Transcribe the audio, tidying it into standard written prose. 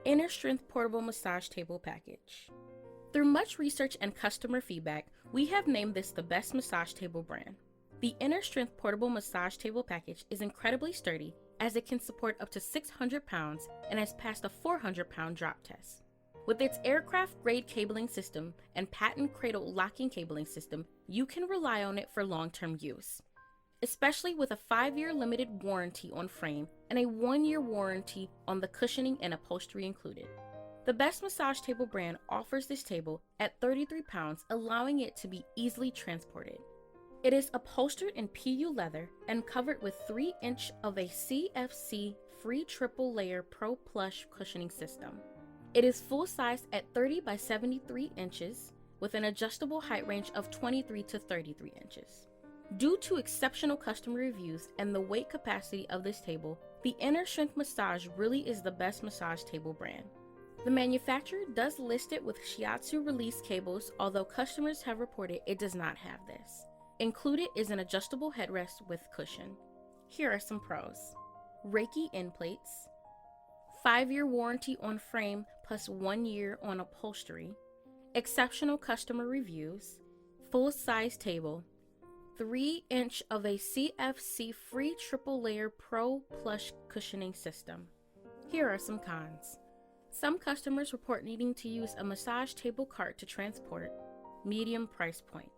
Inner Strength Portable Massage Table Package. Through much research and customer feedback, we have named this the best massage table brand. The Inner Strength Portable Massage Table Package is incredibly sturdy as it can support up to 600 pounds and has passed a 400-pound drop test. With its aircraft-grade cabling system and patent cradle locking cabling system, you can rely on it for long-term use, especially with a 5-year limited warranty on frame and a 1-year warranty on the cushioning and upholstery included. The Best Massage Table brand offers this table at 33 pounds, allowing it to be easily transported. It is upholstered in PU leather and covered with 3-inch of a CFC free triple layer pro-plush cushioning system. It is full size at 30 by 73 inches with an adjustable height range of 23 to 33 inches. Due to exceptional customer reviews and the weight capacity of this table, the Inner Strength Massage really is the best massage table brand. The manufacturer does list it with shiatsu release cables, although customers have reported it does not have this. Included is an adjustable headrest with cushion. Here are some pros. Reiki end plates, 5-year warranty on frame plus 1 year on upholstery, exceptional customer reviews, full-size table, 3-inch of a CFC free triple layer pro plush cushioning system. Here are some cons. Some customers report needing to use a massage table cart to transport, medium price point.